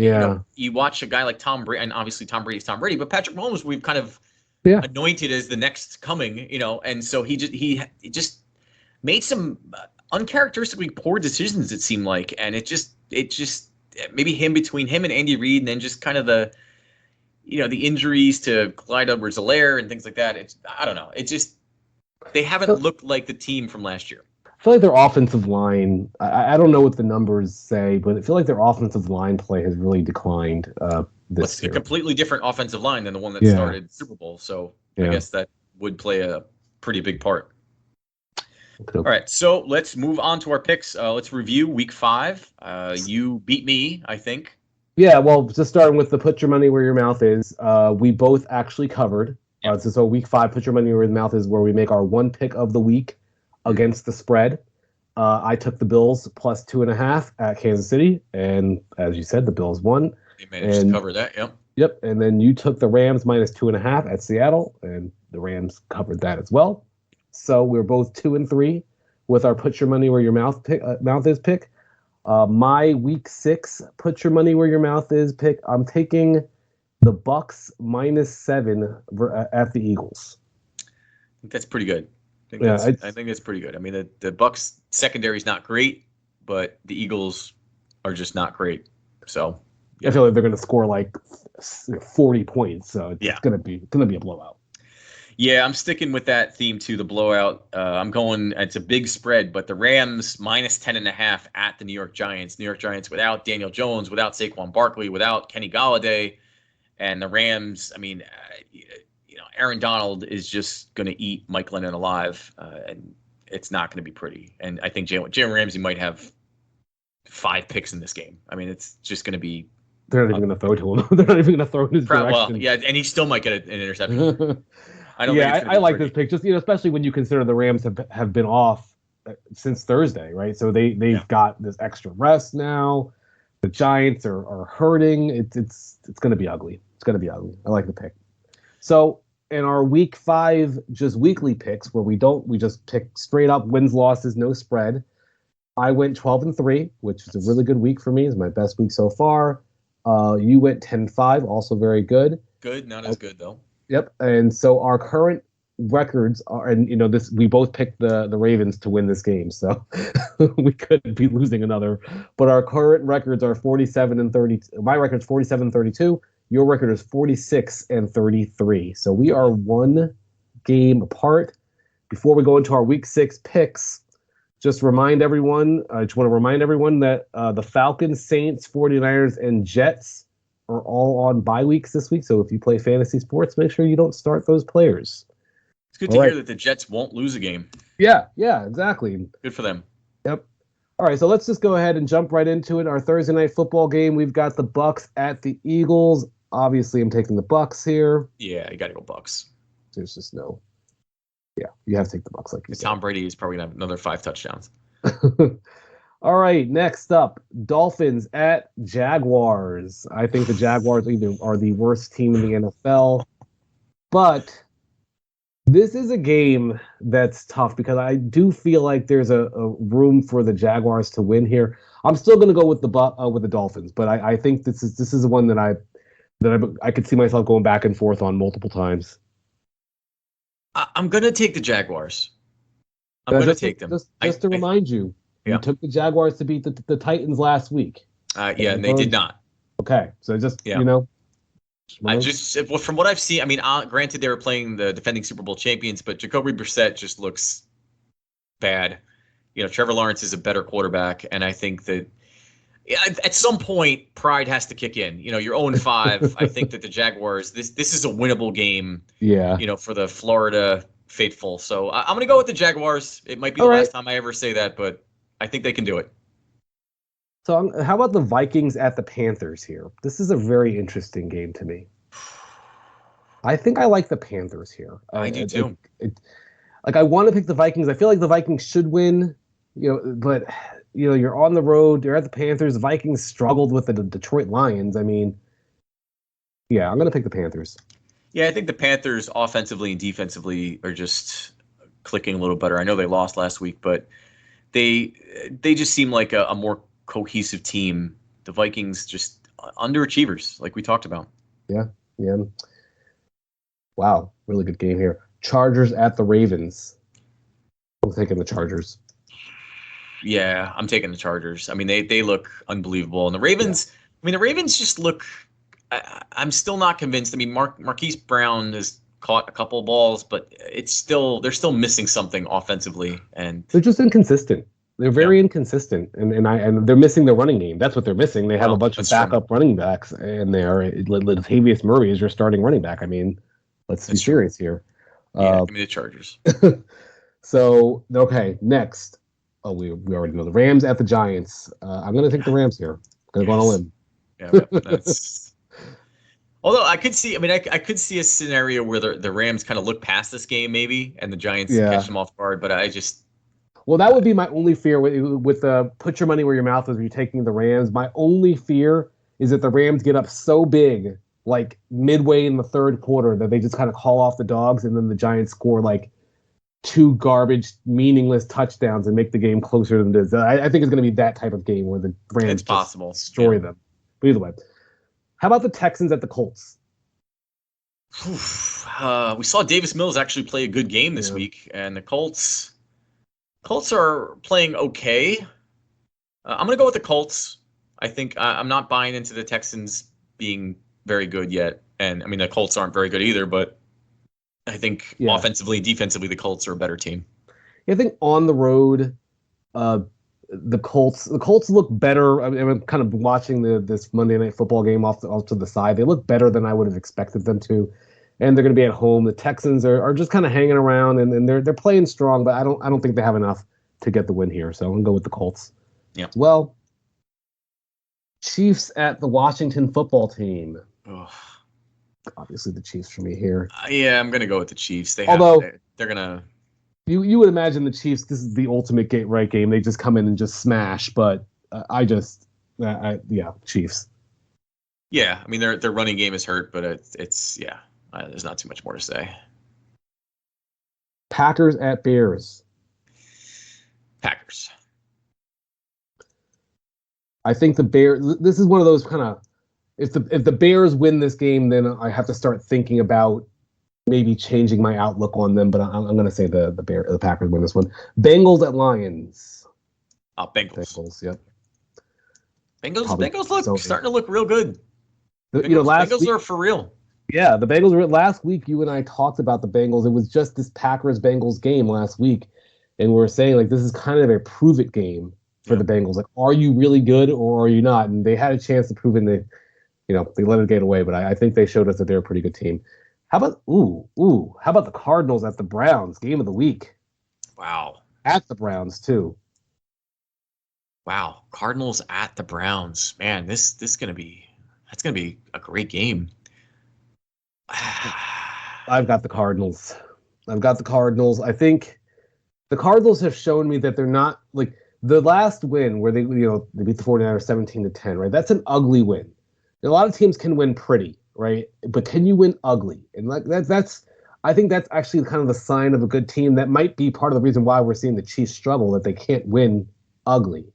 you watch a guy like Tom Brady, and obviously Tom Brady's Tom Brady, but Patrick Mahomes we've kind of anointed as the next coming, and so he just made some uncharacteristically poor decisions, it seemed like, and it just maybe between him and Andy Reid, and then just kind of the injuries to Clyde Edwards-Helaire and things like that. I don't know. They haven't looked like the team from last year. I feel like their offensive line, I don't know what the numbers say, but I feel like their offensive line play has really declined this year. A completely different offensive line than the one that started Super Bowl. So I guess that would play a pretty big part. Okay. All right, so let's move on to our picks. Let's review Week 5. You beat me, I think. Yeah, well, just starting with the put your money where your mouth is. We both actually covered. So Week 5, put your money where your mouth is, where we make our one pick of the week against the spread. I took the Bills plus 2.5 at Kansas City, and as you said, the Bills won. They managed to cover that. Yep, and then you took the Rams minus 2.5 at Seattle, and the Rams covered that as well. So we're both 2-3 with our put your money where your mouth is pick. My Week 6 put your money where your mouth is pick. I'm taking the Bucks minus 7 at the Eagles. I think that's pretty good. I think it's pretty good. I mean, the Bucks secondary is not great, but the Eagles are just not great. So I feel like they're going to score like 40 points. So it's going to be a blowout. Yeah, I'm sticking with that theme too, the blowout. I'm going, it's a big spread, but the Rams minus 10.5 at the New York Giants. New York Giants without Daniel Jones, without Saquon Barkley, without Kenny Golladay. And the Rams, I mean, Aaron Donald is just going to eat Mike Lennon alive, and it's not going to be pretty. And I think Jalen Ramsey might have 5 picks in this game. I mean, it's just going to be. They're not even going to throw to him. They're not even going to throw in his direction. Well, yeah, and he still might get an interception. I like this pick, just especially when you consider the Rams have been off since Thursday, right? So they've got this extra rest now. The Giants are hurting. It's going to be ugly. It's going to be ugly. I like the pick. So in our Week 5 just weekly picks, where we just pick straight up wins, losses, no spread. I went 12-3, which is a really good week for me. It's my best week so far. You went 10-5, also very good. Good, not as good though. Yep. And so our current records are, and we both picked the Ravens to win this game, so we couldn't be losing another. But our current records are 47-30. My record is 47-32. Your record is 46-33. So we are one game apart. Before we go into our Week 6 picks, I just want to remind everyone that the Falcons, Saints, 49ers, and Jets are all on bye weeks this week. So if you play fantasy sports, make sure you don't start those players. It's good to hear that the Jets won't lose a game. Yeah, exactly. Good for them. Yep. All right, so let's just go ahead and jump right into it. Our Thursday night football game, we've got the Bucks at the Eagles. Obviously, I'm taking the Bucks here. Yeah, you got to go Bucks. There's just no. Yeah, you have to take the Bucks, like you said. Tom Brady is probably going to have another 5 touchdowns. All right, next up, Dolphins at Jaguars. I think the Jaguars are the worst team in the NFL, but this is a game that's tough because I do feel like there's a room for the Jaguars to win here. I'm still going to go with the Dolphins, but I think this is one that I could see myself going back and forth on multiple times. I'm going to take the Jaguars. I'm going to take them. Just to remind you. You took the Jaguars to beat the Titans last week. And they did not. Okay, so from what I've seen, I mean, granted they were playing the defending Super Bowl champions, but Jacoby Brissett just looks bad. Trevor Lawrence is a better quarterback, and I think that at some point pride has to kick in. You're 0-5. I think that the Jaguars, this is a winnable game. Yeah. For the Florida faithful. So I'm going to go with the Jaguars. It might be the last time I ever say that, but I think they can do it. So how about the Vikings at the Panthers here? This is a very interesting game to me. I think I like the Panthers here. I do too. Like I want to pick the Vikings. I feel like the Vikings should win, but you're on the road. You're at the Panthers. The Vikings struggled with the Detroit Lions. I mean, yeah, I'm going to pick the Panthers. Yeah, I think the Panthers offensively and defensively are just clicking a little better. I know they lost last week, but they just seem like a more cohesive team. The Vikings just underachievers, like we talked about. Yeah. Wow, really good game here. Chargers at the Ravens. I'm taking the Chargers. Yeah, I'm taking the Chargers. I mean, they look unbelievable, and the Ravens. Yeah. I mean, the Ravens just look. I'm still not convinced. I mean, Marquise Brown has caught a couple of balls, but they're still missing something offensively, and they're just inconsistent. They're very inconsistent, and they're missing their running game. That's what they're missing. They have a bunch of backup running backs in there. Latavius Murray is your starting running back. I mean, let's be serious here. Yeah, give me the Chargers. So, okay, next. Oh, we already know the Rams at the Giants. I'm going to take the Rams here. I'm going to go on a limb. Yeah, that's. Although I could see a scenario where the Rams kind of look past this game maybe, and the Giants catch them off guard. But I just. Well, that would be my only fear with the put your money where your mouth is. You're taking the Rams. My only fear is that the Rams get up so big, like midway in the third quarter, that they just kind of call off the dogs, and then the Giants score like 2 garbage, meaningless touchdowns and make the game closer than it is. I think it's going to be that type of game where the Rams destroy them. But either way, how about the Texans at the Colts? We saw Davis Mills actually play a good game this week, and the Colts are playing okay. I'm going to go with the Colts. I think I'm not buying into the Texans being very good yet. And, I mean, the Colts aren't very good either, but I think offensively and defensively, the Colts are a better team. I think on the road, the Colts look better. I mean, I'm kind of watching this Monday Night Football game off to the side. They look better than I would have expected them to. And they're going to be at home. The Texans are just kind of hanging around, and they're playing strong, but I don't think they have enough to get the win here. So I'm going to go with the Colts. Yeah. Well, Chiefs at the Washington Football Team. Ugh. Obviously, the Chiefs for me here. Yeah, I'm going to go with the Chiefs. They're going to. You would imagine the Chiefs. This is the ultimate right game. They just come in and just smash. But Chiefs. Yeah, I mean their running game is hurt, but it's there's not too much more to say. Packers at Bears. Packers. I think the Bears. This is one of those kind of. If the Bears win this game, then I have to start thinking about maybe changing my outlook on them. But I'm going to say the Packers win this one. Bengals at Lions. Bengals. Yep. Bengals look starting to look real good. Bengals are for real. Yeah, the Bengals were last week. You and I talked about the Bengals. It was just this Packers-Bengals game last week, and we were saying like this is kind of a prove it game for the Bengals. Like, are you really good or are you not? And they had a chance to prove it. They let it get away, but I think they showed us that they're a pretty good team. How about how about the Cardinals at the Browns? Game of the week. Wow. At the Browns too. Wow. Cardinals at the Browns. Man, that's gonna be a great game. I've got the Cardinals. I think the Cardinals have shown me that they're not like the last win where they beat the 49ers 17-10, right? That's an ugly win. A lot of teams can win pretty, right? But can you win ugly? And like I think that's actually kind of the sign of a good team. That might be part of the reason why we're seeing the Chiefs struggle, that they can't win ugly.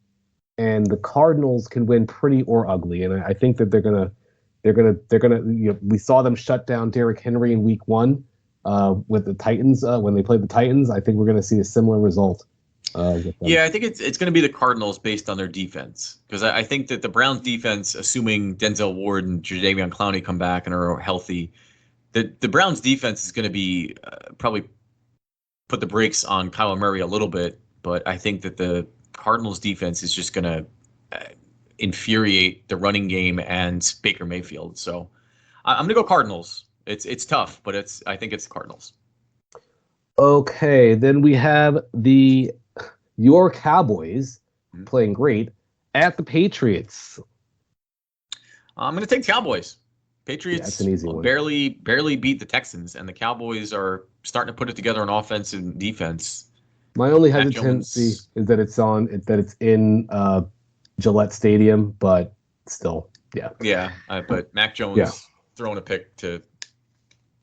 And the Cardinals can win pretty or ugly. And I think that they're gonna we saw them shut down Derrick Henry in week 1 with the Titans when they played the Titans. I think we're gonna see a similar result. Yeah, I think it's going to be the Cardinals based on their defense, because I think that the Browns defense, assuming Denzel Ward and Jadeveon Clowney come back and are healthy, the Browns defense is going to be probably put the brakes on Kyler Murray a little bit, but I think that the Cardinals defense is just going to infuriate the running game and Baker Mayfield. So I'm going to go Cardinals. It's tough, but I think it's the Cardinals. Okay, then we have your Cowboys playing great at the Patriots. I'm going to take Cowboys. Patriots an easy one. barely beat the Texans, and the Cowboys are starting to put it together on offense and defense. My only Mac hesitancy Jones- is that it's in Gillette Stadium, but still, yeah. Yeah, but Mac Jones throwing a pick to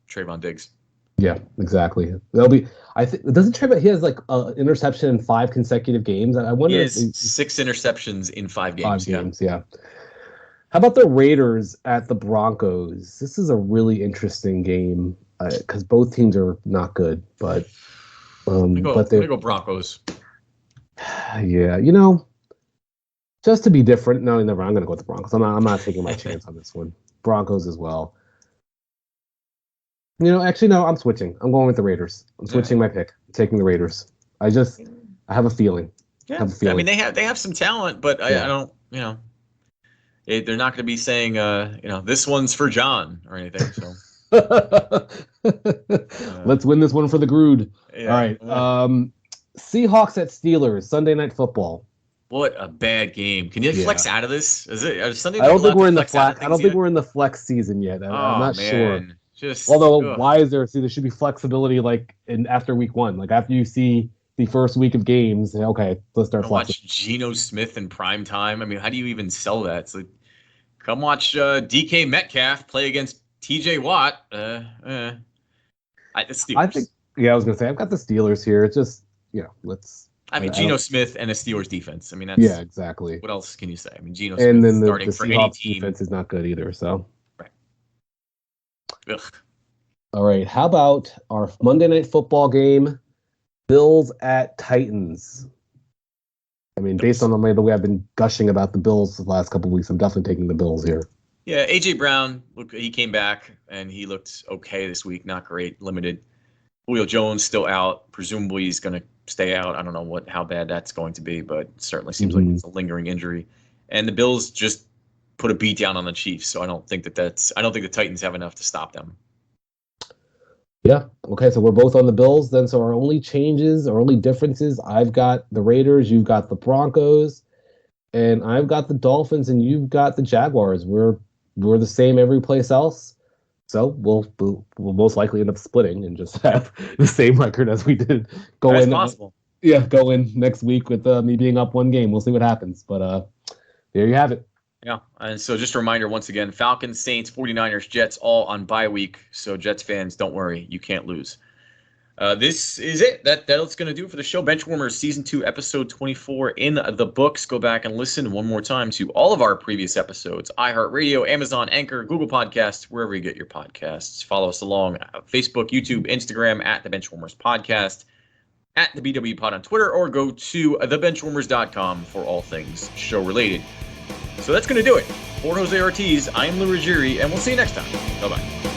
Trayvon Diggs. Yeah, exactly. That'll be. I think doesn't Trevor. He has like an interception in 5 consecutive games. I wonder. He if has 6 interceptions in 5 games. 5 games. Yeah. How about the Raiders at the Broncos? This is a really interesting game because both teams are not good, but I'm but gonna go Broncos. Yeah, just to be different. No, never. I'm gonna go with the Broncos. I'm not taking my chance on this one. Broncos as well. Actually, no, I'm switching. I'm going with the Raiders. I'm switching my pick. I'm taking the Raiders. I have a feeling. Yeah, I mean they have some talent, but I don't. They're not going to be saying this one's for John or anything. So let's win this one for the Grood. Yeah. All right. Seahawks at Steelers Sunday Night Football. What a bad game! Can you flex out of this? Is it Sunday? I don't think we're in the flex. flex. I don't think we're in the flex season yet. I'm not sure. Although, why is there? See, there should be flexibility after week 1, like after you see the first week of games. Okay, let's start flexing. Watch Geno Smith in prime time. I mean, how do you even sell that? It's like, come watch DK Metcalf play against TJ Watt. The Steelers. I think. Yeah, I was gonna say I've got the Steelers here. It's just let's. I mean, Geno Smith and a Steelers defense. I mean, that's exactly. What else can you say? I mean, Geno Smith and then starting the for Seahawks any team. defense is not good either. So. Right. Ugh. All right. How about our Monday Night Football game? Bills at Titans. I mean, based on the way I've been gushing about the Bills the last couple of weeks, I'm definitely taking the Bills here. Yeah, AJ Brown, look, he came back and he looked okay this week. Not great, limited. Julio Jones still out. Presumably he's going to stay out. I don't know how bad that's going to be, but it certainly seems like it's a lingering injury. And the Bills just put a beat down on the Chiefs, so I don't think the Titans have enough to stop them. Yeah. Okay. So we're both on the Bills then. So our only changes, our only differences, I've got the Raiders, you've got the Broncos, and I've got the Dolphins, and you've got the Jaguars. We're the same every place else. So we'll most likely end up splitting and just have the same record as we did. That's possible. Go in next week with me being up 1 game. We'll see what happens. But there you have it. Yeah, and so just a reminder once again, Falcons, Saints, 49ers, Jets, all on bye week. So Jets fans, don't worry, you can't lose. This is it. That's going to do it for the show. Benchwarmers Season 2, Episode 24 in the books. Go back and listen one more time to all of our previous episodes. iHeartRadio, Amazon, Anchor, Google Podcasts, wherever you get your podcasts. Follow us along Facebook, YouTube, Instagram, at The Benchwarmers Podcast, at The BW Pod on Twitter, or go to thebenchwarmers.com for all things show-related. So that's going to do it. For Jose Ortiz, I'm Lou Ruggieri, and we'll see you next time. Bye-bye.